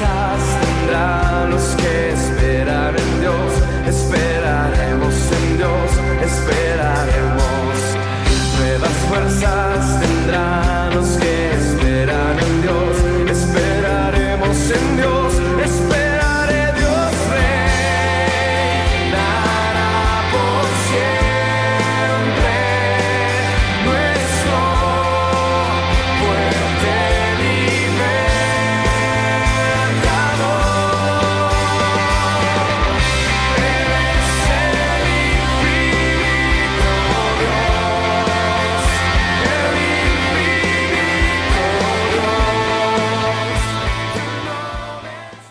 fuerzas tendrán los que esperan en Dios. Esperaremos en Dios, esperaremos. Nuevas fuerzas tendrán los que esperan en Dios. Esperaremos en Dios, esperaré. Dios reinará por siempre. Nuestro fuerte libertador. Eres el infinito Dios, el infinito Dios.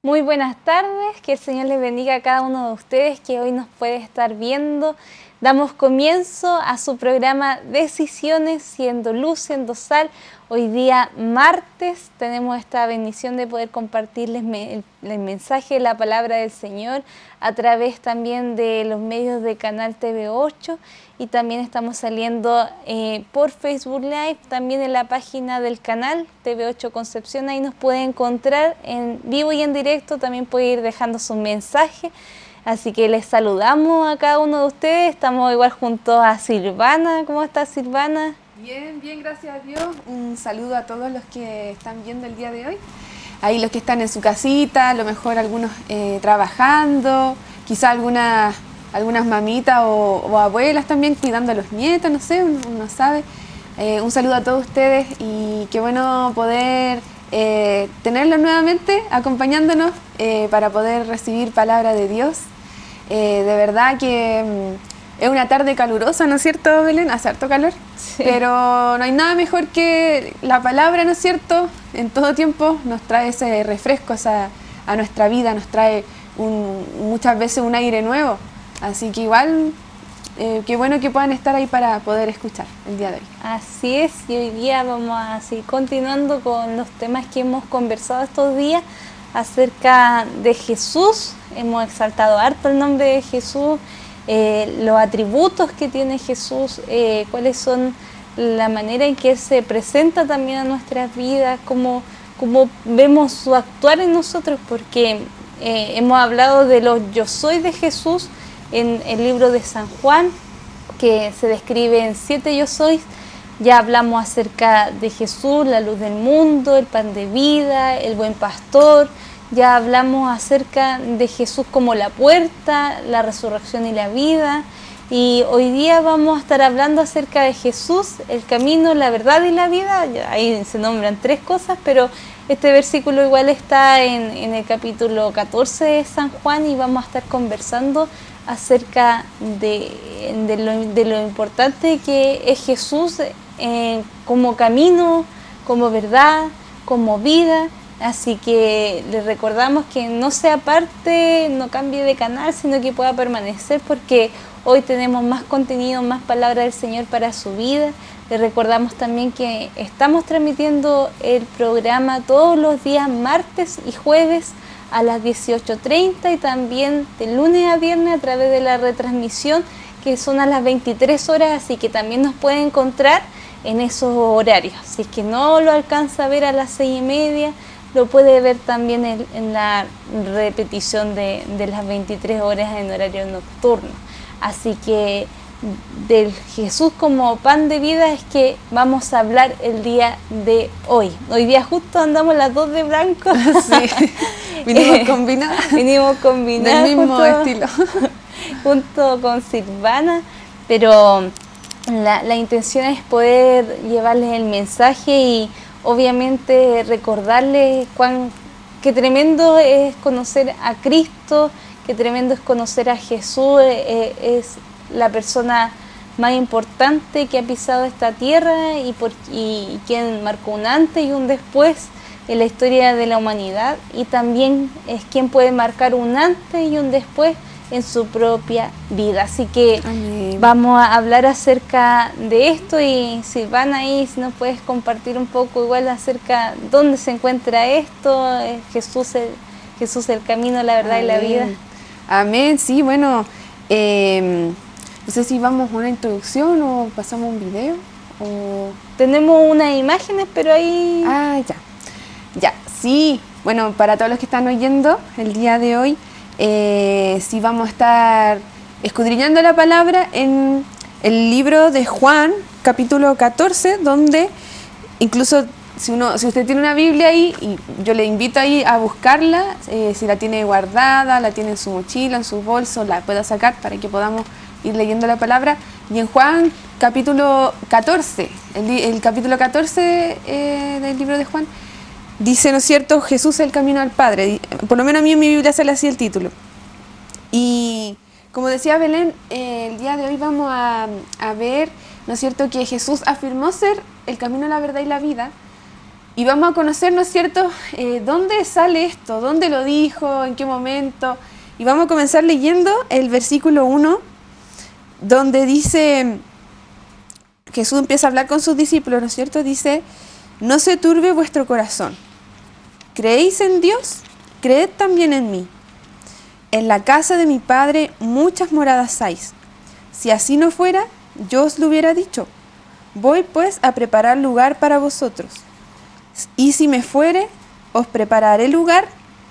Muy buenas tardes, que el Señor les bendiga a cada uno de ustedes que hoy nos puede estar viendo. Damos comienzo a su programa Decisiones, siendo luz, siendo sal. Hoy día martes tenemos esta bendición de poder compartirles el mensaje de la palabra del Señor a través también de los medios de Canal TV8, y también estamos saliendo por Facebook Live, también en la página del canal TV8 Concepción. Ahí nos puede encontrar en vivo y en directo, también puede ir dejando su mensaje. Así que les saludamos a cada uno de ustedes. Estamos igual junto a Silvana. ¿Cómo estás, Silvana? Bien, bien, gracias a Dios. Un saludo a todos los que están viendo el día de hoy. Ahí los que están en su casita, a lo mejor algunos trabajando, quizá algunas mamitas o abuelas también cuidando a los nietos, no sé, uno no sabe. Un saludo a todos ustedes y qué bueno poder tenerlos nuevamente acompañándonos para poder recibir palabra de Dios. De verdad que es una tarde calurosa, ¿no es cierto, Belén? Hace harto calor, sí. Pero no hay nada mejor que la palabra, ¿no es cierto? En todo tiempo nos trae ese refresco a nuestra vida, nos trae muchas veces un aire nuevo. Así que igual, qué bueno que puedan estar ahí para poder escuchar el día de hoy. Así es, y hoy día vamos a seguir continuando con los temas que hemos conversado estos días acerca de Jesús. Hemos exaltado harto el nombre de Jesús, los atributos que tiene Jesús, cuáles son la manera en que Él se presenta también a nuestras vidas, cómo vemos su actuar en nosotros, porque hemos hablado de los yo soy de Jesús en el libro de San Juan, que se describe en 7 yo sois. Ya hablamos acerca de Jesús, la luz del mundo, el pan de vida, el buen pastor. Ya hablamos acerca de Jesús como la puerta, la resurrección y la vida. Y hoy día vamos a estar hablando acerca de Jesús, el camino, la verdad y la vida. Ahí se nombran 3 cosas, pero este versículo igual está en el capítulo 14 de San Juan, y vamos a estar conversando acerca de lo importante que es Jesús como camino, como verdad, como vida. Así que les recordamos que no se aparte, no cambie de canal, sino que pueda permanecer, porque hoy tenemos más contenido, más palabra del Señor para su vida. Les recordamos también que estamos transmitiendo el programa todos los días martes y jueves a las 18:30, y también de lunes a viernes a través de la retransmisión, que son a las 23 horas, así que también nos puede encontrar en esos horarios. Si es que no lo alcanza a ver a las 6:30, lo puede ver también en la repetición de las 23 horas en horario nocturno. Así que del Jesús como pan de vida es que vamos a hablar el día de hoy. Hoy día justo andamos las 2 de blanco. Sí, vinimos combinadas. Vinimos combinadas. Del mismo estilo. Junto con Silvana, pero la intención es poder llevarles el mensaje y obviamente recordarles qué tremendo es conocer a Cristo, qué tremendo es conocer a Jesús. Es la persona más importante que ha pisado esta tierra y quien marcó un antes y un después en la historia de la humanidad, y también es quien puede marcar un antes y un después en su propia vida. Así que amén. Vamos a hablar acerca de esto, y Silvana, ahí si nos puedes compartir un poco igual acerca de dónde se encuentra esto, Jesús el camino, la verdad amén. Y la vida. Amén, sí, bueno, no sé si vamos a una introducción o pasamos un video. Tenemos unas imágenes, pero ahí... Ah, ya. Ya, sí. Bueno, para todos los que están oyendo el día de hoy, sí vamos a estar escudriñando la palabra en el libro de Juan, capítulo 14, donde incluso si usted tiene una Biblia ahí, y yo le invito ahí a buscarla, si la tiene guardada, la tiene en su mochila, en su bolso, la pueda sacar para que podamos ir leyendo la palabra. Y en Juan, capítulo 14, el capítulo 14 del libro de Juan, dice, ¿no es cierto?, Jesús es el camino al Padre. Por lo menos a mí en mi Biblia sale así el título. Y como decía Belén, el día de hoy vamos a ver, ¿no es cierto?, que Jesús afirmó ser el camino, la verdad y la vida. Y vamos a conocer, ¿no es cierto?, dónde sale esto, dónde lo dijo, en qué momento. Y vamos a comenzar leyendo el versículo 1, donde dice, Jesús empieza a hablar con sus discípulos, ¿no es cierto? Dice, no se turbe vuestro corazón. ¿Creéis en Dios? Creed también en mí. En la casa de mi Padre muchas moradas hay. Si así no fuera, yo os lo hubiera dicho. Voy pues a preparar lugar para vosotros. Y si me fuere, os prepararé lugar,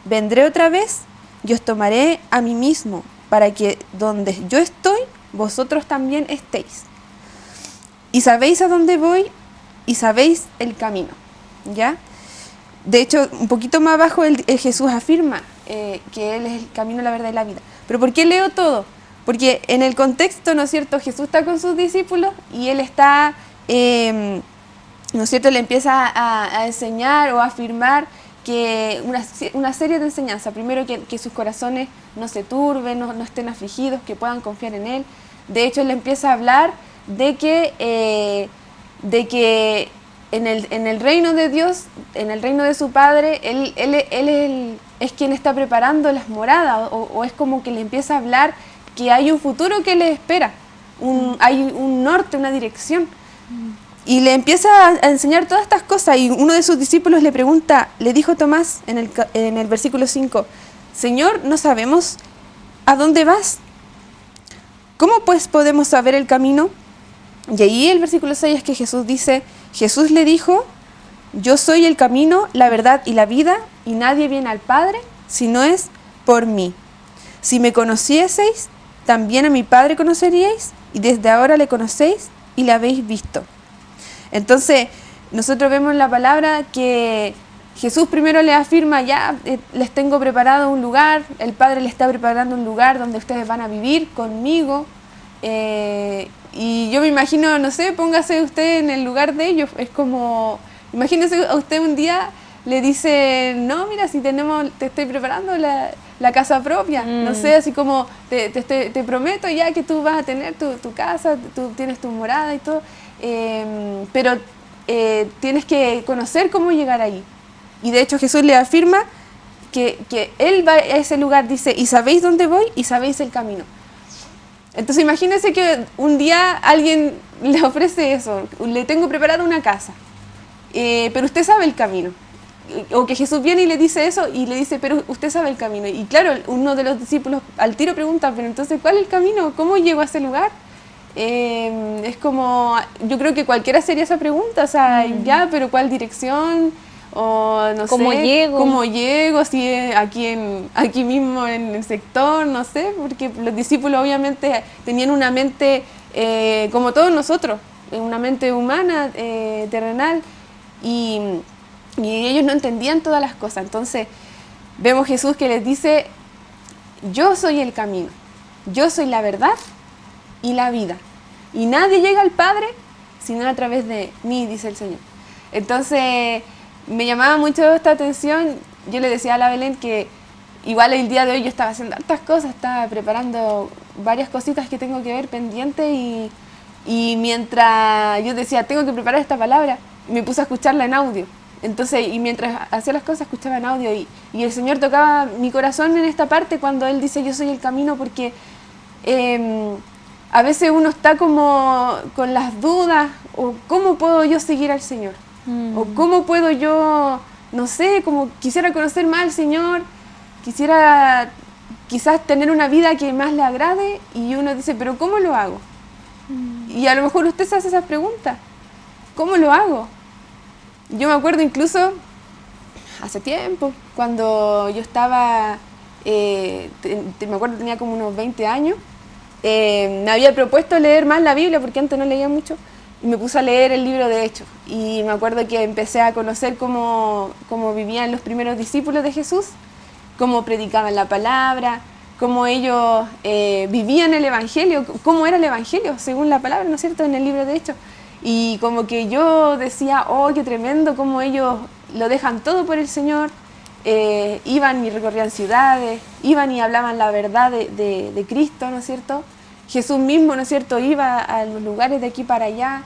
vendré otra vez y os tomaré a mí mismo, para que donde yo estoy, vosotros también estéis. Y sabéis a dónde voy y sabéis el camino, ¿ya? De hecho, un poquito más abajo el Jesús afirma que Él es el camino, la verdad y la vida. ¿Pero por qué leo todo? Porque en el contexto, ¿no es cierto?, Jesús está con sus discípulos y Él está, ¿no es cierto?, le empieza a enseñar o a afirmar que una serie de enseñanzas. Primero, que sus corazones no se turben, no estén afligidos, que puedan confiar en Él. De hecho, Él le empieza a hablar de que en el reino de Dios, en el reino de su Padre, Él es quien está preparando las moradas, o es como que le empieza a hablar que hay un futuro que le espera, hay un norte, una dirección. Y le empieza a enseñar todas estas cosas, y uno de sus discípulos le pregunta, le dijo Tomás en el versículo 5, Señor, no sabemos a dónde vas. ¿Cómo pues podemos saber el camino? Y ahí el versículo 6 es que Jesús dice, Jesús le dijo, yo soy el camino, la verdad y la vida, y nadie viene al Padre si no es por mí. Si me conocieseis, también a mi Padre conoceríais, y desde ahora le conocéis y le habéis visto. Entonces, nosotros vemos en la palabra que Jesús primero le afirma, ya les tengo preparado un lugar, el Padre les está preparando un lugar donde ustedes van a vivir conmigo. Y yo me imagino, no sé, póngase usted en el lugar de ellos. Es como, imagínese a usted un día le dice, no, mira, si te estoy preparando la casa propia. No sé, así como te prometo ya que tú vas a tener tu casa, tú tienes tu morada y todo. Pero tienes que conocer cómo llegar ahí. Y de hecho Jesús le afirma que Él va a ese lugar, dice, y sabéis dónde voy y sabéis el camino. Entonces imagínense que un día alguien le ofrece eso, le tengo preparada una casa, pero usted sabe el camino. O que Jesús viene y le dice eso y le dice, pero usted sabe el camino. Y claro, uno de los discípulos al tiro pregunta, pero entonces, ¿cuál es el camino? ¿Cómo llego a ese lugar? Es como, yo creo que cualquiera sería esa pregunta, o sea, ya, pero ¿cuál dirección? O no ¿Cómo sé, llego? ¿cómo llego? Si es aquí mismo en el sector, no sé, porque los discípulos obviamente tenían una mente como todos nosotros, una mente humana, terrenal, y ellos no entendían todas las cosas. Entonces vemos Jesús que les dice, yo soy el camino, yo soy la verdad y la vida, y nadie llega al Padre sino a través de mí, dice el Señor. Entonces me llamaba mucho esta atención. Yo le decía a la Belén que igual el día de hoy yo estaba haciendo hartas cosas, estaba preparando varias cositas que tengo que ver pendientes, y mientras yo decía, tengo que preparar esta palabra, me puse a escucharla en audio. Entonces, y mientras hacía las cosas escuchaba en audio, y el Señor tocaba mi corazón en esta parte cuando Él dice, yo soy el camino, porque a veces uno está como con las dudas, o cómo puedo yo seguir al Señor, o cómo puedo yo, no sé, como quisiera conocer más al Señor, quisiera quizás tener una vida que más le agrade, y uno dice, pero ¿cómo lo hago? Y a lo mejor usted se hace esas preguntas, ¿cómo lo hago? Yo me acuerdo incluso hace tiempo, cuando yo estaba, me acuerdo tenía como unos 20 años, me había propuesto leer más la Biblia porque antes no leía mucho y me puse a leer el libro de Hechos y me acuerdo que empecé a conocer cómo vivían los primeros discípulos de Jesús, cómo predicaban la palabra, cómo ellos vivían el Evangelio, cómo era el Evangelio según la palabra, ¿no es cierto?, en el libro de Hechos. Y como que yo decía, oh, qué tremendo, cómo ellos lo dejan todo por el Señor, iban y recorrían ciudades, iban y hablaban la verdad de Cristo, ¿no es cierto? Jesús mismo, ¿no es cierto?, iba a los lugares de aquí para allá,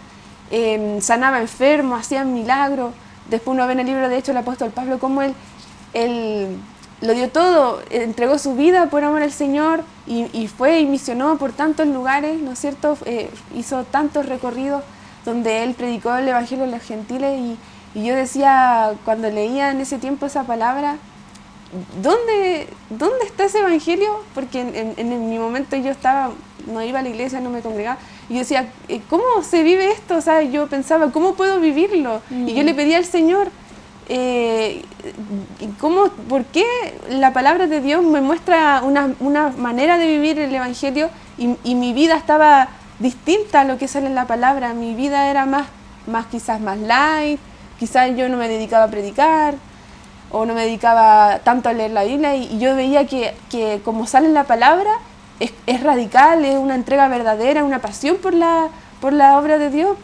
sanaba enfermos, hacía milagros. Después uno ve en el libro de Hechos el apóstol Pablo cómo él lo dio todo, entregó su vida por amor al Señor y fue y misionó por tantos lugares, ¿no es cierto?, hizo tantos recorridos donde él predicó el Evangelio a los gentiles y yo decía, cuando leía en ese tiempo esa palabra, ¿dónde está ese Evangelio? Porque en mi momento yo no iba a la iglesia, no me congregaba, y yo decía, ¿cómo se vive esto? O sea, yo pensaba, ¿cómo puedo vivirlo? Y yo le pedía al Señor, ¿por qué la palabra de Dios me muestra una manera de vivir el Evangelio y mi vida estaba distinta a lo que sale en la palabra? Mi vida era quizás más light, quizás yo no me dedicaba a predicar o no me dedicaba tanto a leer la Biblia y yo veía que como sale en la palabra es radical, es una entrega verdadera, una pasión por la obra de Dios.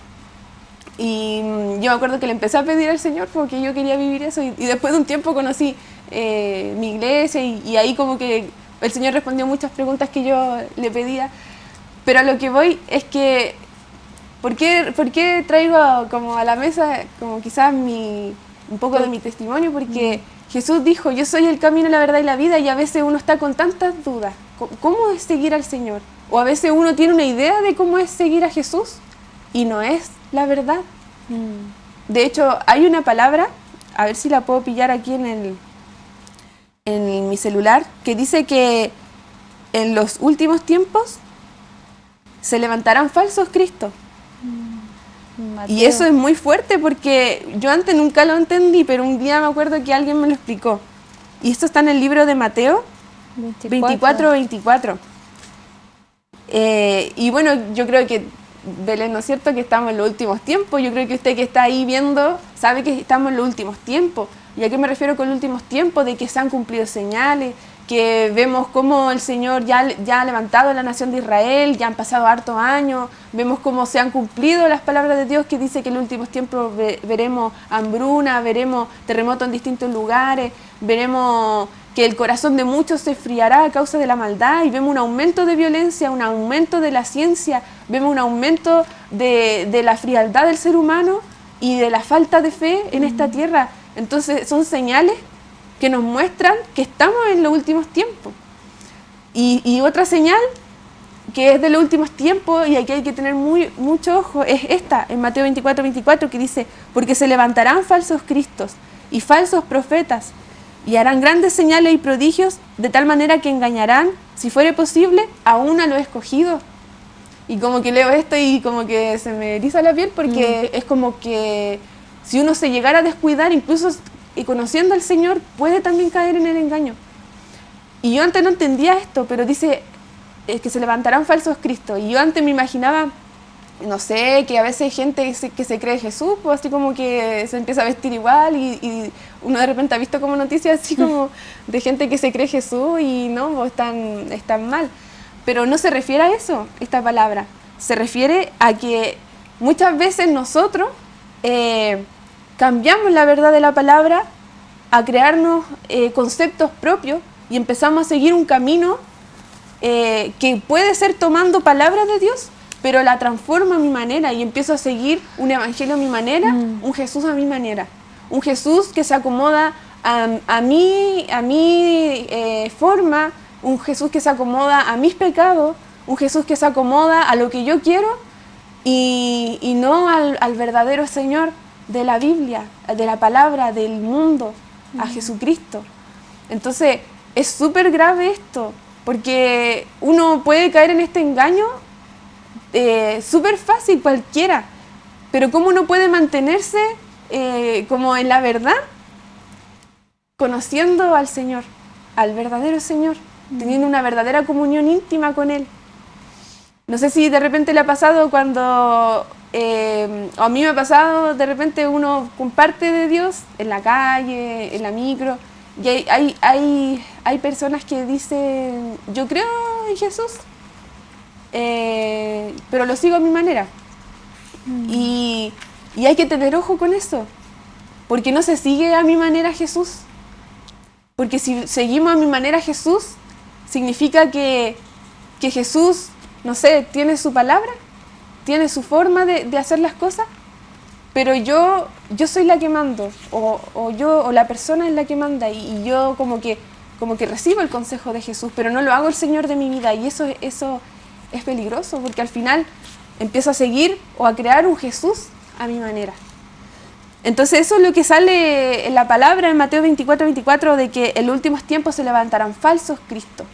Y yo me acuerdo que le empecé a pedir al Señor porque yo quería vivir eso y después de un tiempo conocí mi iglesia y ahí como que el Señor respondió muchas preguntas que yo le pedía. Pero a lo que voy es que, ¿por qué traigo como a la mesa como quizás un poco de mi testimonio? Porque Jesús dijo, yo soy el camino, la verdad y la vida, y a veces uno está con tantas dudas. ¿Cómo es seguir al Señor? O a veces uno tiene una idea de cómo es seguir a Jesús y no es la verdad. De hecho, hay una palabra, a ver si la puedo pillar aquí en mi celular, que dice que en los últimos tiempos se levantarán falsos cristos. Mateo. Y eso es muy fuerte porque yo antes nunca lo entendí, pero un día me acuerdo que alguien me lo explicó. Y esto está en el libro de Mateo 24:24. Y bueno, yo creo que, Belén, ¿no es cierto?, que estamos en los últimos tiempos. Yo creo que usted que está ahí viendo sabe que estamos en los últimos tiempos. ¿Y a qué me refiero con los últimos tiempos? De que se han cumplido señales, que vemos cómo el Señor ya ha levantado a la nación de Israel, ya han pasado hartos años, vemos cómo se han cumplido las palabras de Dios que dice que en los últimos tiempos veremos hambruna, veremos terremotos en distintos lugares, veremos que el corazón de muchos se enfriará a causa de la maldad y vemos un aumento de violencia, un aumento de la ciencia, vemos un aumento de la frialdad del ser humano y de la falta de fe en esta tierra. Entonces son señales que nos muestran que estamos en los últimos tiempos. Y otra señal que es de los últimos tiempos, y aquí hay que tener mucho ojo, es esta, en Mateo 24:24, que dice, porque se levantarán falsos cristos y falsos profetas, y harán grandes señales y prodigios, de tal manera que engañarán, si fuere posible, aún a los escogidos. Y como que leo esto y como que se me eriza la piel, porque es como que si uno se llegara a descuidar, incluso y conociendo al Señor, puede también caer en el engaño. Y yo antes no entendía esto, pero dice que se levantarán falsos cristos. Y yo antes me imaginaba, no sé, que a veces hay gente que se cree Jesús, pues así como que se empieza a vestir igual y uno de repente ha visto como noticias así como de gente que se cree Jesús y no, pues están mal. Pero no se refiere a eso, esta palabra. Se refiere a que muchas veces nosotros cambiamos la verdad de la palabra a crearnos conceptos propios y empezamos a seguir un camino que puede ser tomando palabras de Dios, pero la transformo a mi manera y empiezo a seguir un evangelio a mi manera, un Jesús a mi manera, un Jesús que se acomoda a mi forma, un Jesús que se acomoda a mis pecados, un Jesús que se acomoda a lo que yo quiero y no al verdadero Señor de la Biblia, de la palabra, del mundo, a Jesucristo. Entonces es súper grave esto, porque uno puede caer en este engaño súper fácil, cualquiera, pero ¿cómo uno puede mantenerse como en la verdad? conociendo al Señor, al verdadero Señor, teniendo una verdadera comunión íntima con Él. No sé si de repente le ha pasado cuando, o a mí me ha pasado, de repente uno comparte de Dios en la calle, en la micro, y hay personas que dicen, yo creo en Jesús, pero lo sigo a mi manera. Y hay que tener ojo con eso, porque no se sigue a mi manera Jesús. Porque si seguimos a mi manera Jesús, significa que Jesús, no sé, tiene su palabra, tiene su forma de hacer las cosas, pero yo soy la que mando, o la persona es la que manda, y yo como que recibo el consejo de Jesús, pero no lo hago el Señor de mi vida, y eso es peligroso, porque al final empiezo a seguir o a crear un Jesús a mi manera. Entonces eso es lo que sale en la palabra en Mateo 24:24, de que en los últimos tiempos se levantarán falsos cristos.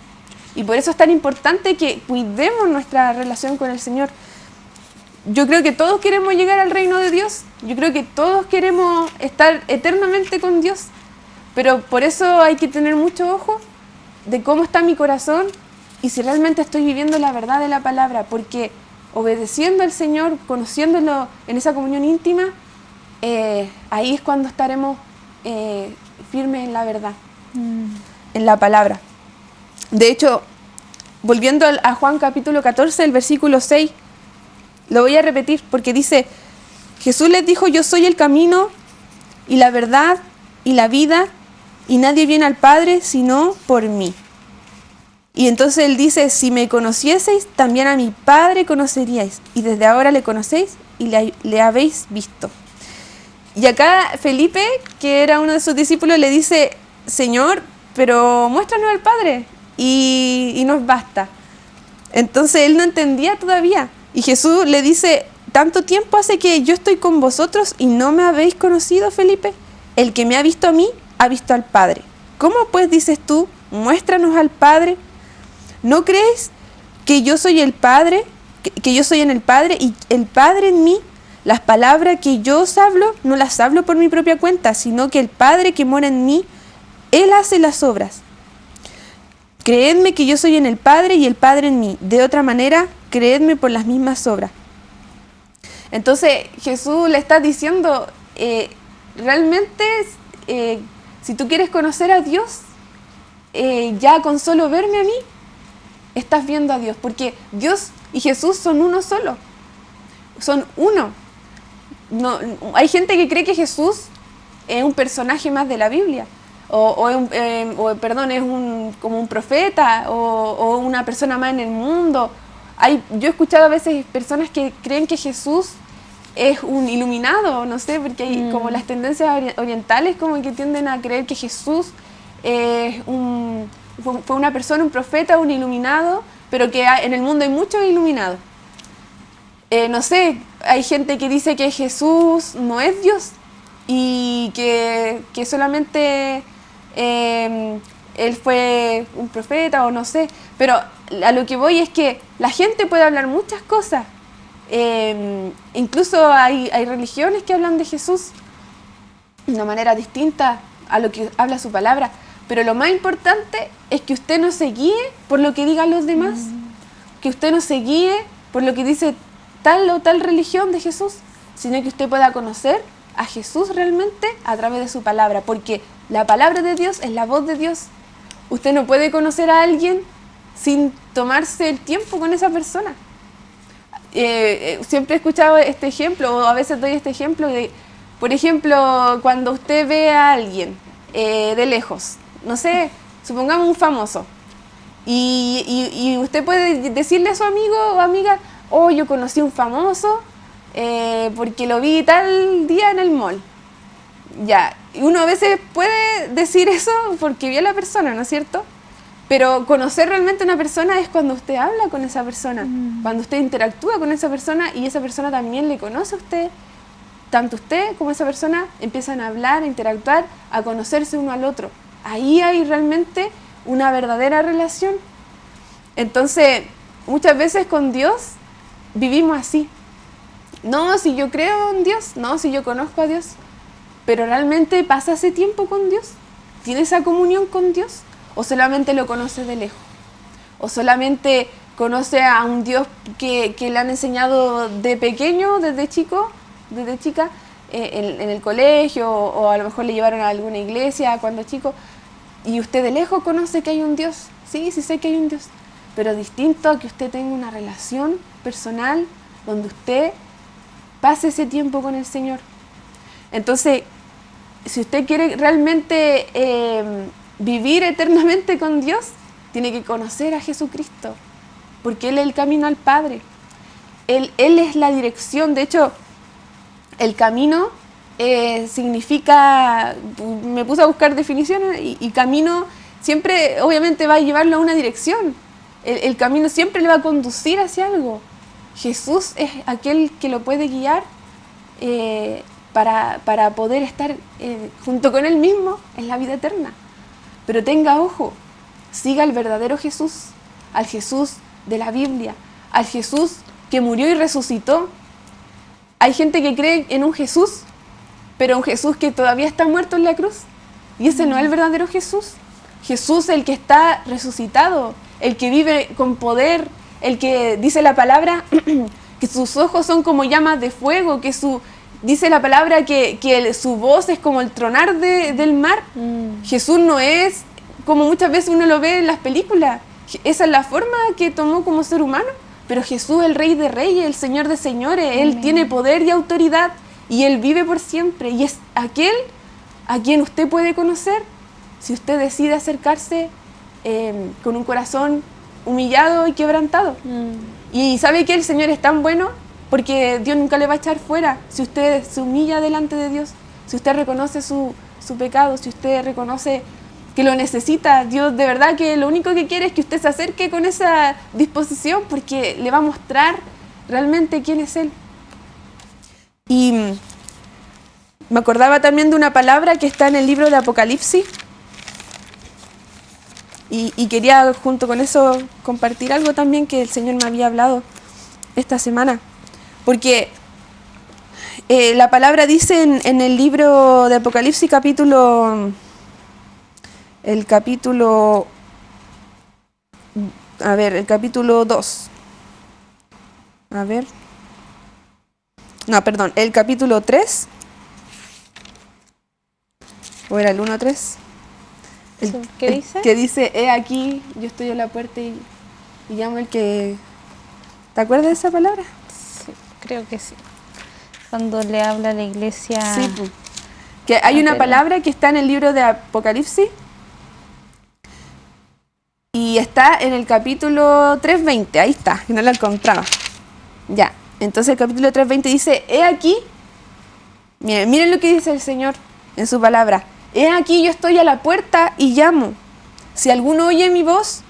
Y por eso es tan importante que cuidemos nuestra relación con el Señor. Yo creo que todos queremos llegar al reino de Dios. Yo creo que todos queremos estar eternamente con Dios. Pero por eso hay que tener mucho ojo de cómo está mi corazón y si realmente estoy viviendo la verdad de la palabra. Porque obedeciendo al Señor, conociéndolo en esa comunión íntima, ahí es cuando estaremos firmes en la verdad, en la palabra. De hecho, volviendo a Juan capítulo 14, el versículo 6, lo voy a repetir porque dice, Jesús les dijo, yo soy el camino y la verdad y la vida, y nadie viene al Padre sino por mí. Y entonces él dice, si me conocieseis, también a mi Padre conoceríais, y desde ahora le conocéis y le habéis visto. Y acá Felipe, que era uno de sus discípulos, le dice, Señor, pero muéstranos al Padre y nos basta. Entonces él no entendía todavía. Y Jesús le dice, ¿tanto tiempo hace que yo estoy con vosotros y no me habéis conocido, Felipe? El que me ha visto a mí, ha visto al Padre. ¿Cómo pues dices tú, muéstranos al Padre? ¿No crees que yo soy el Padre, que yo soy en el Padre y el Padre en mí? Las palabras que yo os hablo, no las hablo por mi propia cuenta, sino que el Padre que mora en mí, Él hace las obras. Creedme que yo soy en el Padre y el Padre en mí. De otra manera, creedme por las mismas obras. Entonces Jesús le está diciendo, realmente, si tú quieres conocer a Dios, ya con solo verme a mí, estás viendo a Dios. Porque Dios y Jesús son uno solo. Son uno. No, hay gente que cree que Jesús es un personaje más de la Biblia, es como un profeta o una persona más en el mundo. Yo he escuchado a veces personas que creen que Jesús es un iluminado, no sé, porque hay como las tendencias orientales como que tienden a creer que Jesús fue una persona, un profeta, un iluminado, pero que en el mundo hay muchos iluminados. No sé, hay gente que dice que Jesús no es Dios y que solamente Él fue un profeta o no sé, pero a lo que voy es que la gente puede hablar muchas cosas, incluso hay religiones que hablan de Jesús de una manera distinta a lo que habla su palabra, pero lo más importante es que usted no se guíe por lo que digan los demás, que usted no se guíe por lo que dice tal o tal religión de Jesús, sino que usted pueda conocer a Jesús realmente a través de su palabra, porque la palabra de Dios es la voz de Dios. Usted no puede conocer a alguien sin tomarse el tiempo con esa persona. Siempre he escuchado este ejemplo, o a veces doy este ejemplo, por ejemplo, cuando usted ve a alguien de lejos, no sé, supongamos un famoso, y usted puede decirle a su amigo o amiga, oh, yo conocí un famoso porque lo vi tal día en el mall. Ya, y uno a veces puede decir eso porque vio a la persona, ¿no es cierto? Pero conocer realmente a una persona es cuando usted habla con esa persona, cuando usted interactúa con esa persona y esa persona también le conoce a usted. Tanto usted como esa persona empiezan a hablar, a interactuar, a conocerse uno al otro. Ahí hay realmente una verdadera relación. Entonces, muchas veces con Dios vivimos así. No, si yo creo en Dios, no, si yo conozco a Dios, pero realmente pasa ese tiempo con Dios. tiene esa comunión con Dios? ¿O solamente lo conoce de lejos? ¿O solamente conoce a un Dios que le han enseñado de pequeño, desde chico, desde chica, en el colegio, o a lo mejor le llevaron a alguna iglesia cuando chico, y usted de lejos conoce que hay un Dios? Sí, sí sé que hay un Dios, pero distinto a que usted tenga una relación personal donde usted pase ese tiempo con el Señor. Entonces, si usted quiere realmente vivir eternamente con Dios, tiene que conocer a Jesucristo, porque Él es el camino al Padre. Él es la dirección. De hecho, el camino significa, me puse a buscar definiciones, y camino siempre obviamente va a llevarlo a una dirección. El camino siempre le va a conducir hacia algo. Jesús es aquel que lo puede guiar para poder estar junto con Él mismo en la vida eterna. Pero tenga ojo, siga al verdadero Jesús, al Jesús de la Biblia, al Jesús que murió y resucitó. Hay gente que cree en un Jesús, pero un Jesús que todavía está muerto en la cruz. Y ese no es el verdadero Jesús. Jesús, el que está resucitado, el que vive con poder, el que dice la palabra que sus ojos son como llamas de fuego, que dice la palabra que su voz es como el tronar del mar. Jesús no es como muchas veces uno lo ve en las películas. Esa es la forma que tomó como ser humano. Pero Jesús, el Rey de Reyes, el Señor de Señores, Él tiene poder y autoridad, y Él vive por siempre. Y es aquel a quien usted puede conocer si usted decide acercarse con un corazón humillado y quebrantado. Y sabe que el Señor es tan bueno porque Dios nunca le va a echar fuera si usted se humilla delante de Dios, si usted reconoce su pecado, si usted reconoce que lo necesita. Dios de verdad que lo único que quiere es que usted se acerque con esa disposición, porque le va a mostrar realmente quién es Él. Y me acordaba también de una palabra que está en el libro de Apocalipsis, y quería junto con eso compartir algo también que el Señor me había hablado esta semana, porque la palabra dice en el libro de Apocalipsis el capítulo 2. El capítulo 3. ¿O era el 1-3? ¿Qué dice? Que dice, he aquí, yo estoy a la puerta y llamo el que... ¿Te acuerdas de esa palabra? Sí, creo que sí. Cuando le habla a la iglesia... Sí, pues. Que hay una palabra que está en el libro de Apocalipsis, y está en el capítulo 3:20, ahí está, que no la encontraba. Ya, entonces el capítulo 3:20 dice, he aquí, miren lo que dice el Señor en su palabra, he aquí yo estoy a la puerta y llamo, si alguno oye mi voz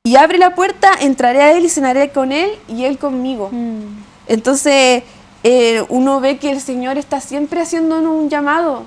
y abre la puerta, entraré a Él y cenaré con Él y Él conmigo. Entonces uno ve que el Señor está siempre haciéndonos un llamado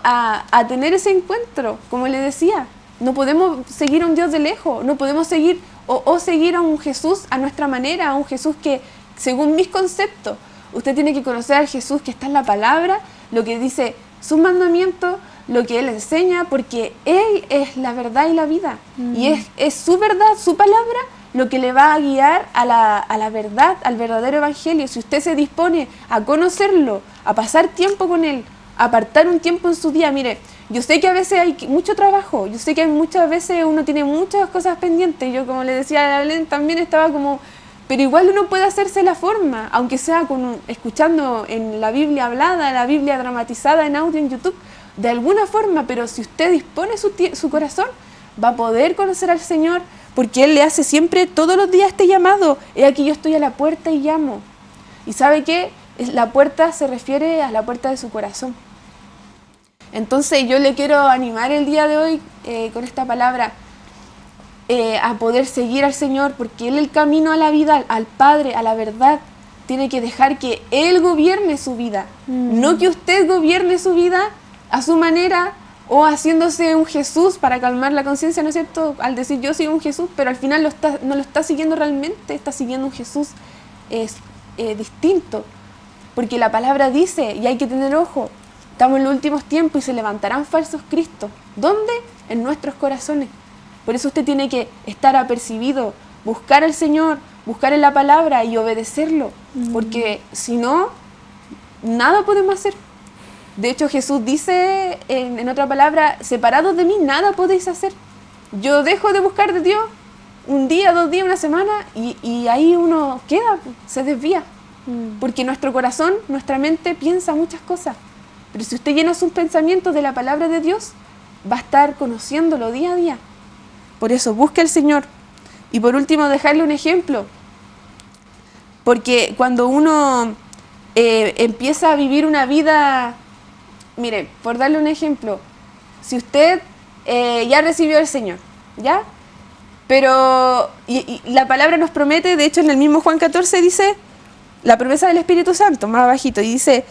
a tener ese encuentro, como le decía. No podemos seguir a un Dios de lejos, no podemos seguir o seguir a un Jesús a nuestra manera, a un Jesús que, según mis conceptos, usted tiene que conocer al Jesús que está en la palabra, lo que dice sus mandamientos, lo que Él enseña, porque Él es la verdad y la vida. Y es su verdad, su palabra, lo que le va a guiar a la verdad, al verdadero evangelio. Si usted se dispone a conocerlo, a pasar tiempo con Él, a apartar un tiempo en su día, mire, yo sé que a veces hay mucho trabajo, yo sé que muchas veces uno tiene muchas cosas pendientes. Yo, como le decía a Belén, también estaba como... Pero igual uno puede hacerse la forma, aunque sea escuchando en la Biblia hablada, la Biblia dramatizada en audio en YouTube, de alguna forma. Pero si usted dispone su corazón, va a poder conocer al Señor, porque Él le hace siempre, todos los días, este llamado. He aquí yo estoy a la puerta y llamo. ¿Y sabe qué? La puerta se refiere a la puerta de su corazón. Entonces yo le quiero animar el día de hoy con esta palabra a poder seguir al Señor, porque Él es el camino a la vida, al Padre, a la verdad. Tiene que dejar que Él gobierne su vida, no que usted gobierne su vida a su manera o haciéndose un Jesús para calmar la conciencia, ¿no es cierto? Al decir yo soy un Jesús, pero al final no lo está siguiendo realmente, está siguiendo un Jesús distinto. Porque la palabra dice, y hay que tener ojo, Estamos en los últimos tiempos y se levantarán falsos cristos. ¿Dónde? En nuestros corazones. Por eso usted tiene que estar apercibido, buscar al Señor, buscar en la palabra y obedecerlo. Porque si no, nada podemos hacer. De hecho, Jesús dice en otra palabra, separados de mí, nada podéis hacer. Yo dejo de buscar de Dios un día, 2 días, una semana, y ahí uno queda, se desvía. Porque nuestro corazón, nuestra mente piensa muchas cosas. Pero si usted llena sus pensamientos de la palabra de Dios, va a estar conociéndolo día a día. Por eso, busque al Señor. Y por último, dejarle un ejemplo. Porque cuando uno empieza a vivir una vida... Mire, por darle un ejemplo, si usted ya recibió al Señor, ¿ya? Pero y la palabra nos promete, de hecho en el mismo Juan 14 dice, la promesa del Espíritu Santo, más abajito, y dice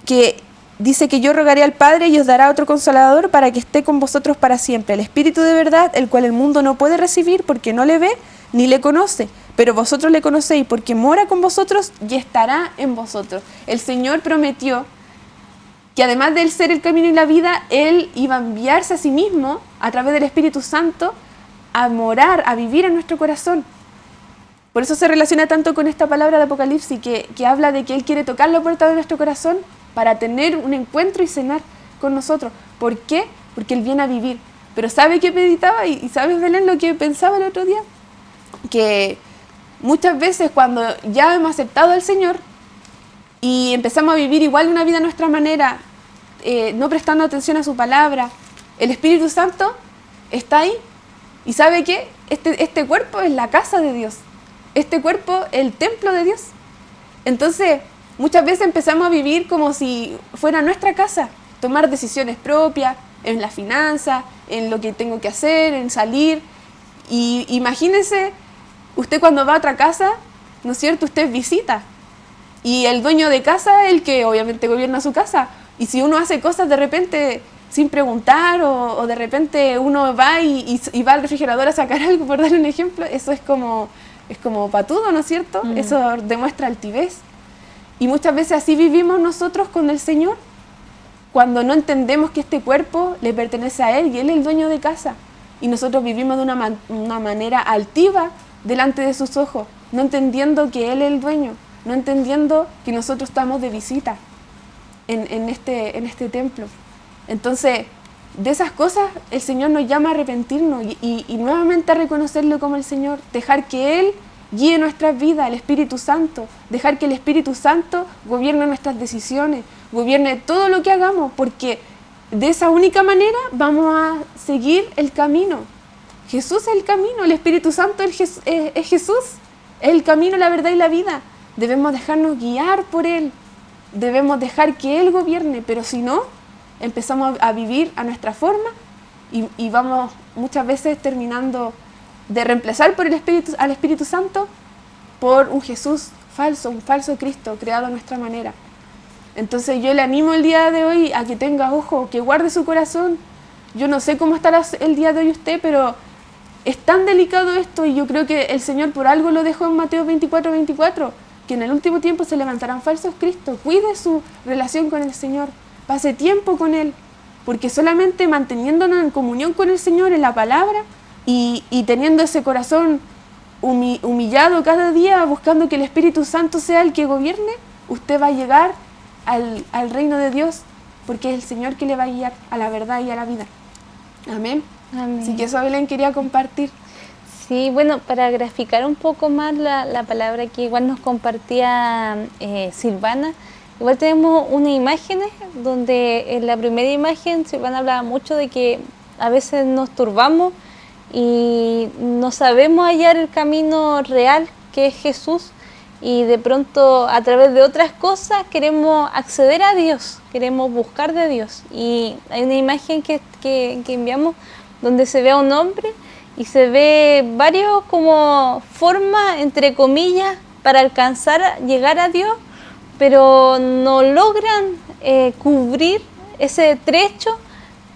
que yo rogaré al Padre y os dará otro Consolador para que esté con vosotros para siempre, el Espíritu de verdad, el cual el mundo no puede recibir porque no le ve ni le conoce, pero vosotros le conocéis porque mora con vosotros y estará en vosotros. El Señor prometió que además de Él ser el camino y la vida, Él iba a enviarse a sí mismo, a través del Espíritu Santo, a morar, a vivir en nuestro corazón. Por eso se relaciona tanto con esta palabra de Apocalipsis, que habla de que Él quiere tocar la puerta de nuestro corazón para tener un encuentro y cenar con nosotros. ¿Por qué? Porque Él viene a vivir. Pero ¿sabe qué meditaba? ¿Y sabes, Belén, lo que pensaba el otro día? Que muchas veces cuando ya hemos aceptado al Señor y empezamos a vivir igual una vida a nuestra manera, no prestando atención a su palabra, el Espíritu Santo está ahí. ¿Y sabe qué? Este cuerpo es la casa de Dios. Este cuerpo es el templo de Dios. Entonces, muchas veces empezamos a vivir como si fuera nuestra casa, tomar decisiones propias en la finanza, en lo que tengo que hacer, en salir. Y imagínese, usted cuando va a otra casa, ¿no es cierto? Usted visita. Y el dueño de casa es el que obviamente gobierna su casa. Y si uno hace cosas de repente sin preguntar o de repente uno va y va al refrigerador a sacar algo, por dar un ejemplo, eso es como patudo, ¿no es cierto? Eso demuestra altivez. Y muchas veces así vivimos nosotros con el Señor, cuando no entendemos que este cuerpo le pertenece a Él y Él es el dueño de casa. Y nosotros vivimos de una manera altiva delante de sus ojos, no entendiendo que Él es el dueño, no entendiendo que nosotros estamos de visita en este templo. Entonces, de esas cosas el Señor nos llama a arrepentirnos y nuevamente a reconocerlo como el Señor, dejar que Él guíe nuestras vidas, el Espíritu Santo, dejar que el Espíritu Santo gobierne nuestras decisiones, gobierne todo lo que hagamos, porque de esa única manera vamos a seguir el camino. Jesús es el camino, el Espíritu Santo es Jesús, es el camino, la verdad y la vida. Debemos dejarnos guiar por Él, debemos dejar que Él gobierne, pero si no, empezamos a vivir a nuestra forma y vamos muchas veces terminando de reemplazar al Espíritu Santo por un Jesús falso, un falso Cristo creado a nuestra manera. Entonces yo le animo el día de hoy a que tenga ojo, que guarde su corazón. Yo no sé cómo estará el día de hoy usted, pero es tan delicado esto y yo creo que el Señor por algo lo dejó en Mateo 24:24, que en el último tiempo se levantarán falsos cristos. Cuide su relación con el Señor, pase tiempo con Él, porque solamente manteniéndonos en comunión con el Señor en la palabra y teniendo ese corazón humillado cada día, buscando que el Espíritu Santo sea el que gobierne, usted va a llegar al reino de Dios, porque es el Señor que le va a guiar a la verdad y a la vida. Amén. Amén. Así que eso Belén quería compartir. Sí, bueno, para graficar un poco más la palabra que igual nos compartía Silvana, igual tenemos unas imágenes donde en la primera imagen Silvana hablaba mucho de que a veces nos turbamos y no sabemos hallar el camino real que es Jesús y de pronto a través de otras cosas queremos acceder a Dios, queremos buscar de Dios. Y hay una imagen que enviamos donde se ve a un hombre y se ve varios como formas, entre comillas, para alcanzar, llegar a Dios, pero no logran cubrir ese trecho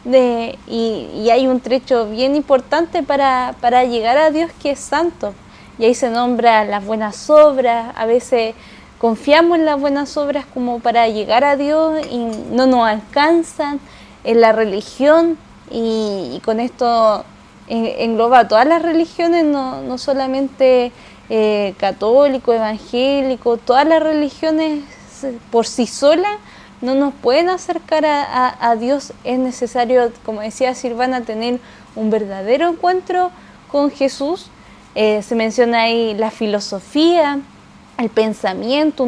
y hay un trecho bien importante para llegar a Dios que es santo. Y ahí se nombra las buenas obras, a veces confiamos en las buenas obras como para llegar a Dios y no nos alcanzan en la religión, y con esto engloba todas las religiones, no solamente católico, evangélico, todas las religiones por sí solas no nos pueden acercar a Dios. Es necesario, como decía Silvana, tener un verdadero encuentro con Jesús. Se menciona ahí la filosofía, el pensamiento,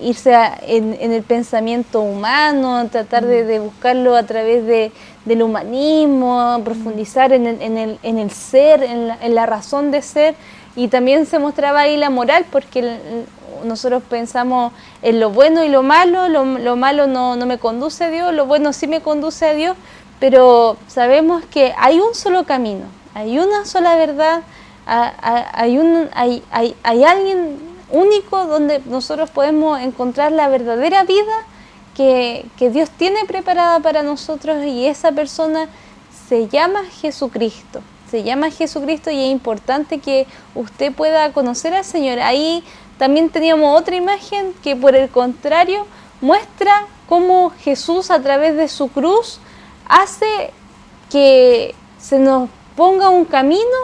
irse en el pensamiento humano, tratar de buscarlo a través del humanismo, profundizar en el ser, en la razón de ser. Y también se mostraba ahí la moral, porque nosotros pensamos en lo bueno y lo malo no me conduce a Dios, lo bueno sí me conduce a Dios, pero sabemos que hay un solo camino, hay una sola verdad, hay alguien único donde nosotros podemos encontrar la verdadera vida que Dios tiene preparada para nosotros, y esa persona se llama Jesucristo. Se llama Jesucristo, y es importante que usted pueda conocer al Señor. Ahí también teníamos otra imagen que, por el contrario, muestra cómo Jesús, a través de su cruz, hace que se nos ponga un camino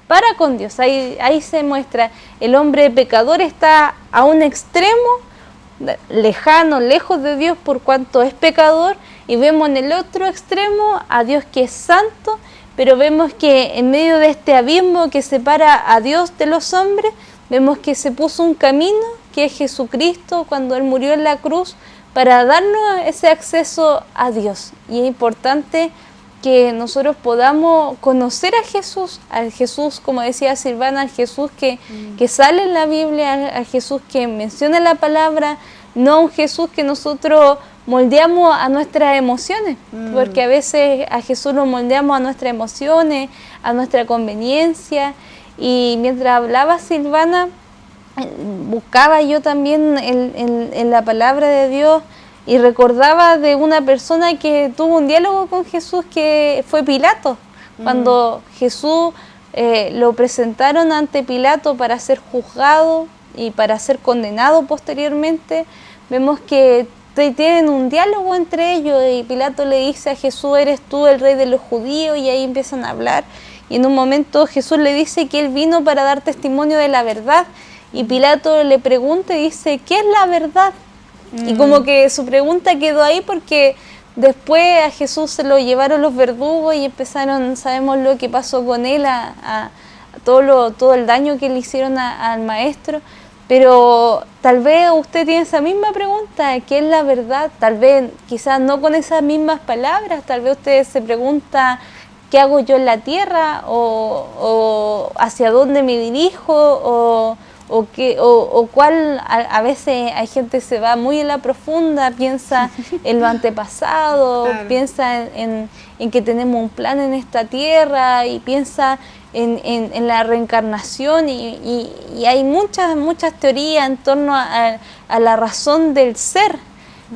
para con Dios. Ahí se muestra, el hombre pecador está a un extremo, lejano, lejos de Dios por cuanto es pecador, y vemos en el otro extremo a Dios que es santo, pero vemos que en medio de este abismo que separa a Dios de los hombres, vemos que se puso un camino, que es Jesucristo, cuando Él murió en la cruz, para darnos ese acceso a Dios. Y es importante que nosotros podamos conocer al Jesús, como decía Silvana, al Jesús que sale en la Biblia, al Jesús que menciona la palabra, no a un Jesús que nosotros moldeamos a nuestras emociones, porque a veces a Jesús lo moldeamos a nuestras emociones, a nuestra conveniencia. Y mientras hablaba Silvana, buscaba yo también en la palabra de Dios, y recordaba de una persona que tuvo un diálogo con Jesús, que fue Pilato. Cuando Jesús lo presentaron ante Pilato para ser juzgado y para ser condenado posteriormente, vemos que tienen un diálogo entre ellos, y Pilato le dice a Jesús: ¿eres tú el rey de los judíos? Y ahí empiezan a hablar, y en un momento Jesús le dice que Él vino para dar testimonio de la verdad, y Pilato le pregunta y dice: ¿qué es la verdad? Y como que su pregunta quedó ahí, porque después a Jesús se lo llevaron los verdugos y empezaron, sabemos lo que pasó con él, a todo el daño que le hicieron al maestro. Pero tal vez usted tiene esa misma pregunta: ¿qué es la verdad? Tal vez, quizás no con esas mismas palabras, tal vez usted se pregunta: ¿qué hago yo en la tierra? O ¿hacia dónde me dirijo? O cuál, a veces hay gente que se va muy en la profunda, piensa en lo antepasado, claro, piensa en que tenemos un plan en esta tierra, y piensa en la reencarnación, y hay muchas teorías en torno a la razón del ser,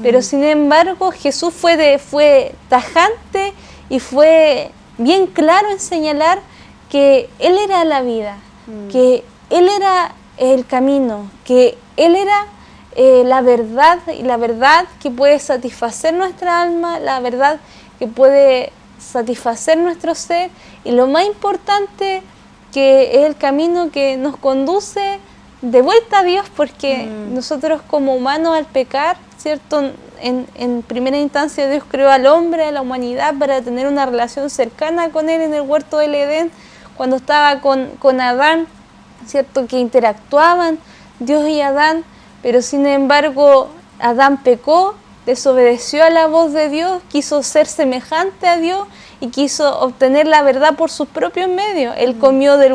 pero sin embargo Jesús fue tajante y fue bien claro en señalar que Él era la vida, que Él era el camino, que Él era la verdad, y la verdad que puede satisfacer nuestra alma, la verdad que puede satisfacer nuestro ser, y lo más importante, que es el camino que nos conduce de vuelta a Dios, porque nosotros como humanos, al pecar, ¿cierto? En primera instancia Dios creó al hombre, a la humanidad, para tener una relación cercana con Él en el huerto del Edén, cuando estaba con Adán, ¿cierto? Que interactuaban Dios y Adán, pero sin embargo Adán pecó, desobedeció a la voz de Dios, quiso ser semejante a Dios y quiso obtener la verdad por sus propios medios. Él comió del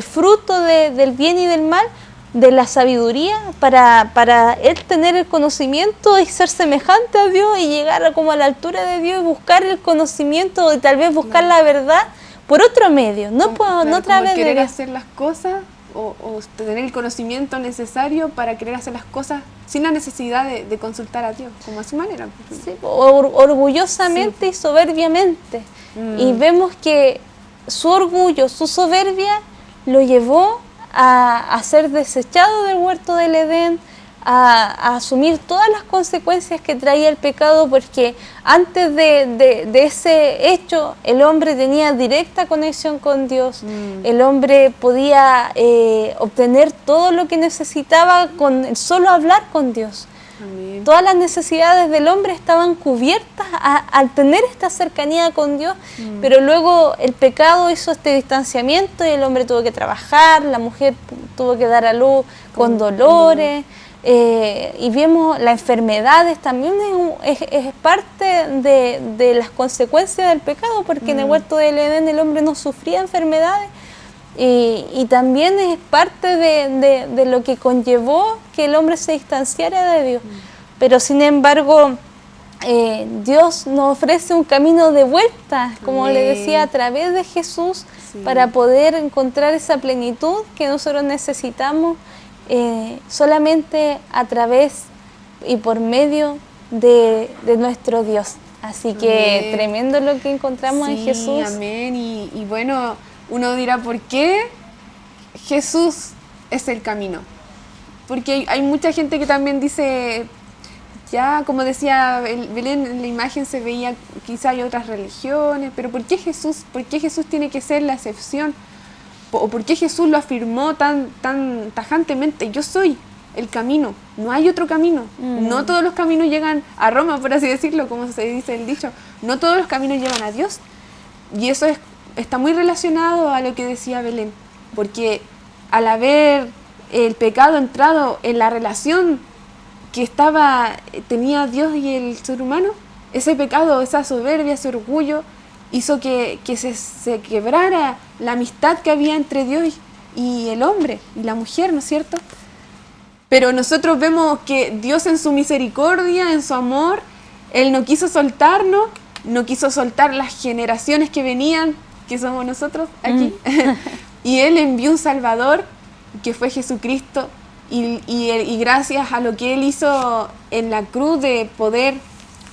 fruto del bien y del mal, de la sabiduría, para él tener el conocimiento y ser semejante a Dios y llegar como a la altura de Dios y buscar el conocimiento y tal vez buscar la verdad por otro medio, no otra vez querer hacer las cosas o tener el conocimiento necesario para querer hacer las cosas sin la necesidad de consultar a Dios, como a su manera. Sí, orgullosamente, sí, y soberbiamente. Y vemos que su orgullo, su soberbia, lo llevó a ser desechado del huerto del Edén, a asumir todas las consecuencias que traía el pecado, porque antes de ese hecho el hombre tenía directa conexión con Dios. El hombre podía obtener todo lo que necesitaba con el solo hablar con Dios. Amén. Todas las necesidades del hombre estaban cubiertas al tener esta cercanía con Dios, pero luego el pecado hizo este distanciamiento y el hombre tuvo que trabajar, la mujer tuvo que dar a luz con dolores. Y vemos las enfermedades también es parte de las consecuencias del pecado, porque en el huerto del Edén el hombre no sufría enfermedades y también es parte de lo que conllevó que el hombre se distanciara de Dios. Pero sin embargo Dios nos ofrece un camino de vuelta, como le decía, a través de Jesús, para poder encontrar esa plenitud que nosotros necesitamos. Solamente a través y por medio de nuestro Dios. Así que Amén. tremendo lo que encontramos en Jesús. Amén. Y bueno, uno dirá, ¿por qué Jesús es el camino? Porque hay mucha gente que también dice, ya como decía Belén, en la imagen se veía, quizá hay otras religiones, pero ¿por qué Jesús? ¿Por qué Jesús tiene que ser la excepción? ¿O por qué Jesús lo afirmó tan tajantemente? Yo soy el camino, no hay otro camino. No todos los caminos llegan a Roma, por así decirlo, como se dice el dicho. No todos los caminos llevan a Dios. Y eso está muy relacionado a lo que decía Belén, porque al haber el pecado entrado en la relación que tenía Dios y el ser humano, ese pecado, esa soberbia, ese orgullo, hizo que se quebrara la amistad que había entre Dios y el hombre y la mujer, ¿no es cierto? Pero nosotros vemos que Dios en su misericordia, en su amor, Él no quiso soltarnos, no quiso soltar las generaciones que venían, que somos nosotros aquí, y Él envió un Salvador, que fue Jesucristo, y gracias a lo que Él hizo en la cruz de poder...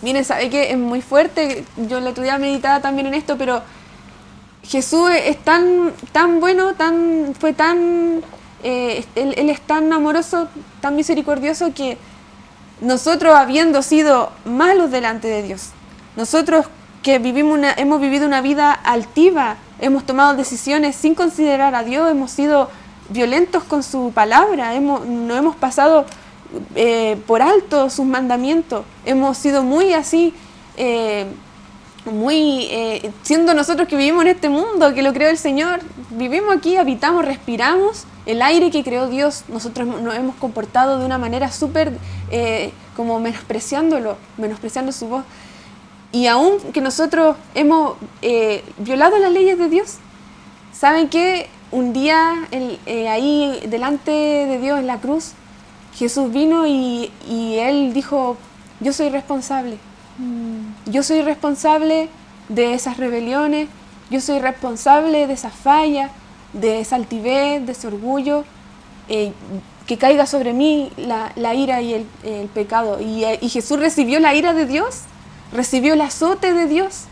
Miren, sabe que es muy fuerte, yo el otro día meditaba también en esto, pero Jesús es tan bueno, Él es tan amoroso, tan misericordioso, que nosotros, habiendo sido malos delante de Dios, nosotros que hemos vivido una vida altiva, hemos tomado decisiones sin considerar a Dios, hemos sido violentos con su palabra, no hemos pasado por alto sus mandamientos, hemos sido muy así, siendo nosotros que vivimos en este mundo, que lo creó el Señor, vivimos aquí, habitamos, respiramos el aire que creó Dios. Nosotros nos hemos comportado de una manera súper como menospreciando su voz, y aún que nosotros hemos violado las leyes de Dios, ¿saben qué? Un día ahí delante de Dios en la cruz, Jesús vino y Él dijo, yo soy responsable. Yo soy responsable de esas rebeliones, yo soy responsable de esas fallas, de esa altivez, de ese orgullo, que caiga sobre mí la ira y el pecado. Y Jesús recibió la ira de Dios, recibió el azote de Dios,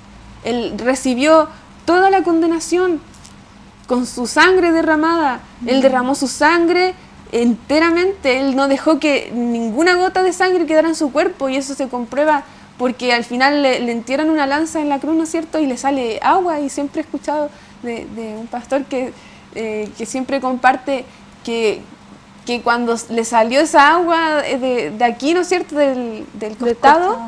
Él recibió toda la condenación con su sangre derramada. Él derramó su sangre enteramente, Él no dejó que ninguna gota de sangre quedara en su cuerpo, y eso se comprueba porque al final le entierran una lanza en la cruz, ¿no es cierto? Y le sale agua, y siempre he escuchado de un pastor que siempre comparte que cuando le salió esa agua de aquí, ¿no es cierto?, del costado,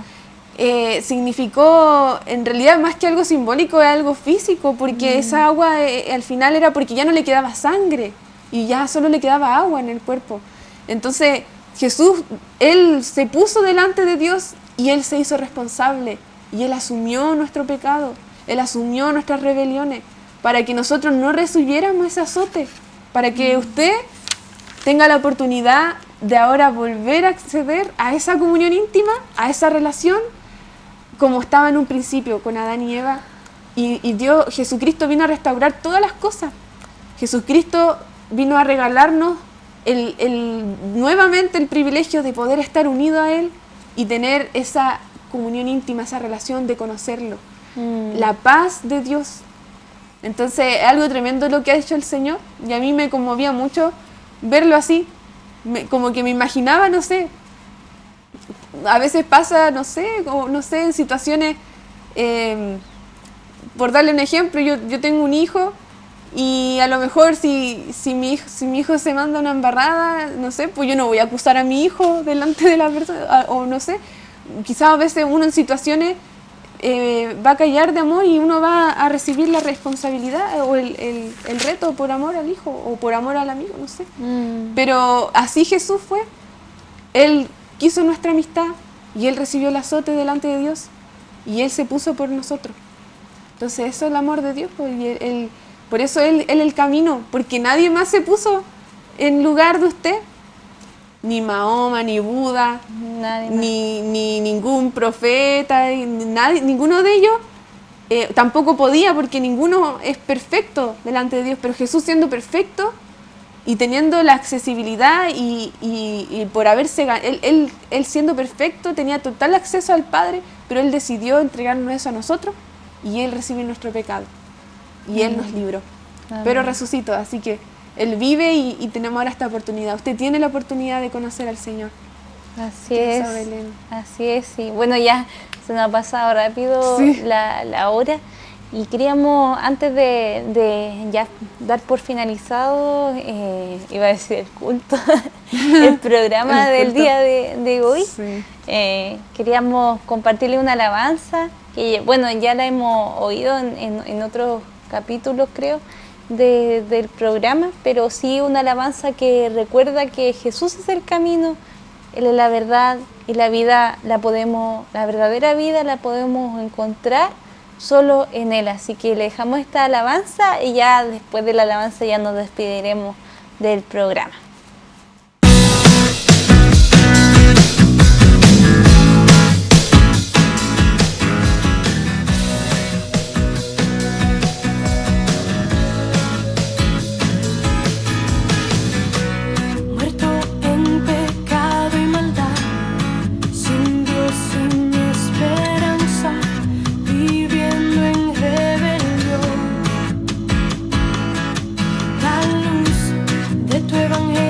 significó, en realidad, más que algo simbólico, es algo físico, porque esa agua al final era porque ya no le quedaba sangre, y ya solo le quedaba agua en el cuerpo. Entonces Jesús, Él se puso delante de Dios y Él se hizo responsable, y Él asumió nuestro pecado, Él asumió nuestras rebeliones, para que nosotros no recibiéramos ese azote, para que usted tenga la oportunidad de ahora volver a acceder a esa comunión íntima, a esa relación, como estaba en un principio con Adán y Eva. Y Jesucristo vino a restaurar todas las cosas. Jesucristo vino a regalarnos nuevamente el privilegio de poder estar unido a Él y tener esa comunión íntima, esa relación de conocerlo. La paz de Dios, Entonces es algo tremendo lo que ha hecho el Señor y a mí me conmovía mucho verlo así, como que me imaginaba, no sé, a veces pasa, no sé, en situaciones, por darle un ejemplo, yo tengo un hijo y a lo mejor si mi hijo se manda una embarrada, no sé, pues yo no voy a acusar a mi hijo delante de la persona, o no sé, quizás a veces uno en situaciones va a callar de amor y uno va a recibir la responsabilidad o el reto por amor al hijo o por amor al amigo, no sé. Pero así Jesús fue. Él quiso nuestra amistad y Él recibió el azote delante de Dios y Él se puso por nosotros. Entonces eso es el amor de Dios, pues, y por eso él el camino, porque nadie más se puso en lugar de usted. Ni Mahoma, ni Buda, ni ningún profeta, ninguno de ellos tampoco podía, porque ninguno es perfecto delante de Dios, pero Jesús siendo perfecto y teniendo la accesibilidad y por haberse él siendo perfecto tenía total acceso al Padre, pero Él decidió entregarnos eso a nosotros y Él recibió nuestro pecado y Él nos libró, pero resucitó, así que Él vive y tenemos ahora esta oportunidad. Usted tiene la oportunidad de conocer al Señor. Así es, así es. Y bueno, ya se nos ha pasado rápido la hora y queríamos, antes de ya dar por finalizado, iba a decir el culto, el programa del día de hoy, queríamos compartirle una alabanza que, bueno, ya la hemos oído en otros capítulos, creo, del programa, pero sí una alabanza que recuerda que Jesús es el camino, Él es la verdad y la vida la verdadera vida la podemos encontrar solo en Él. Así que le dejamos esta alabanza y ya después de la alabanza ya nos despediremos del programa. Tu evangelio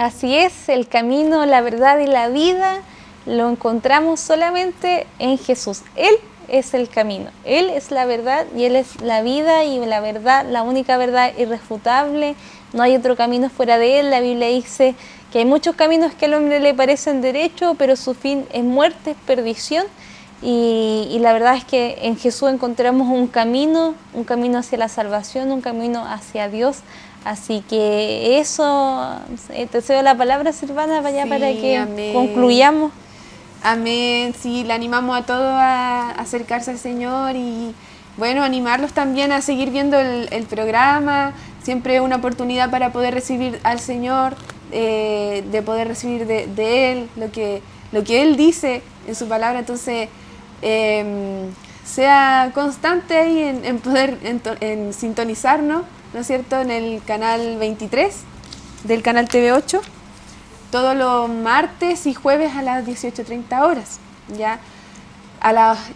Así es, el camino, la verdad y la vida lo encontramos solamente en Jesús. Él es el camino, Él es la verdad y Él es la vida y la verdad, la única verdad irrefutable. No hay otro camino fuera de Él. La Biblia dice que hay muchos caminos que al hombre le parecen derecho, pero su fin es muerte, es perdición. Y la verdad es que en Jesús encontramos un camino hacia la salvación, un camino hacia Dios. Así que eso, te cedo la palabra, Silvana, Sí, para que amén. concluyamos. Amén, sí, le animamos a todos a acercarse al Señor y bueno, animarlos también a seguir viendo el programa. Siempre es una oportunidad para poder recibir al Señor, de poder recibir de Él lo que Él dice en su palabra. Entonces, sea constante ahí en poder en sintonizarnos, ¿no es cierto?, en el canal 23 del canal TV8, todos los martes y jueves a las 18:30 horas. ¿Ya?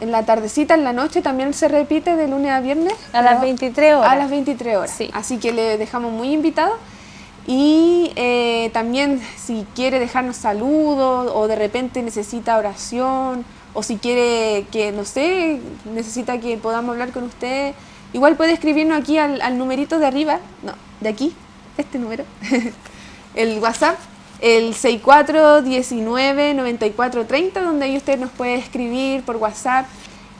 En la tardecita, en la noche, también se repite de lunes a viernes. A las 23 horas. A las 23 horas. Sí. Así que le dejamos muy invitado. Y también si quiere dejarnos saludos o de repente necesita oración o si quiere que, no sé, necesita que podamos hablar con usted, igual puede escribirnos aquí al numerito de arriba, no, de aquí, este número, el WhatsApp, el 6419-9430, donde ahí usted nos puede escribir por WhatsApp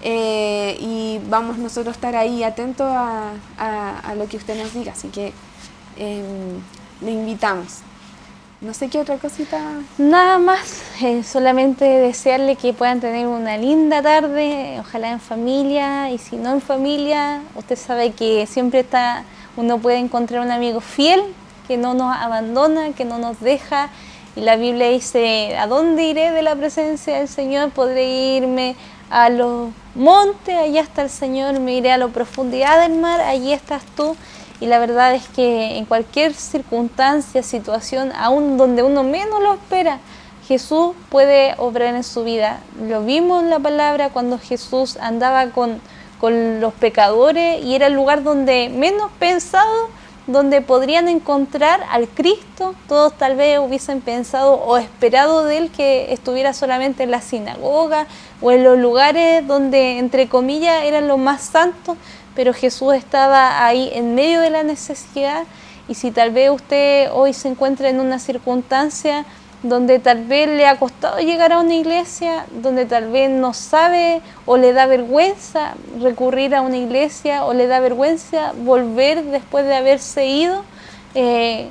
y vamos nosotros a estar ahí atentos a lo que usted nos diga, así que le invitamos. No sé qué otra cosita. Nada más, solamente desearle que puedan tener una linda tarde, ojalá en familia, y si no en familia, usted sabe que siempre uno puede encontrar un amigo fiel, que no nos abandona, que no nos deja, y la Biblia dice, ¿a dónde iré de la presencia del Señor? Podré irme a los montes, allá está el Señor, me iré a la profundidad del mar, allí estás tú. Y la verdad es que en cualquier circunstancia, situación, aún donde uno menos lo espera, Jesús puede obrar en su vida. Lo vimos en la palabra cuando Jesús andaba con los pecadores y era el lugar donde menos pensado, donde podrían encontrar al Cristo. Todos tal vez hubiesen pensado o esperado de Él que estuviera solamente en la sinagoga o en los lugares donde, entre comillas, eran los más santos, pero Jesús estaba ahí en medio de la necesidad. Y si tal vez usted hoy se encuentra en una circunstancia donde tal vez le ha costado llegar a una iglesia, donde tal vez no sabe o le da vergüenza recurrir a una iglesia o le da vergüenza volver después de haberse ido,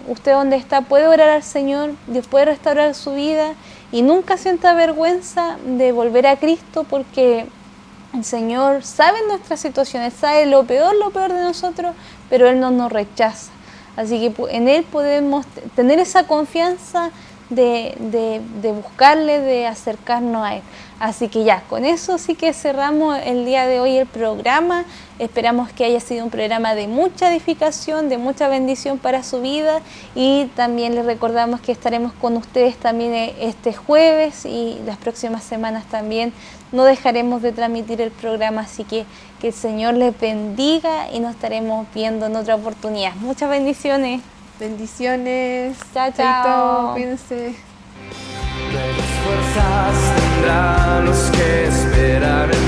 usted donde está puede orar al Señor, Dios puede restaurar su vida y nunca sienta vergüenza de volver a Cristo, porque el Señor sabe nuestras situaciones, sabe lo peor de nosotros, pero Él no nos rechaza. Así que en Él podemos tener esa confianza de buscarle, de acercarnos a Él. Así que ya, con eso sí que cerramos el día de hoy el programa. Esperamos que haya sido un programa de mucha edificación, de mucha bendición para su vida, y también les recordamos que estaremos con ustedes también este jueves y las próximas semanas también. No dejaremos de transmitir el programa, así que el Señor les bendiga y nos estaremos viendo en otra oportunidad. Muchas bendiciones. Bendiciones. Chao, chao. Chaito, cuídense. Nuevas fuerzas tendrán los que esperan en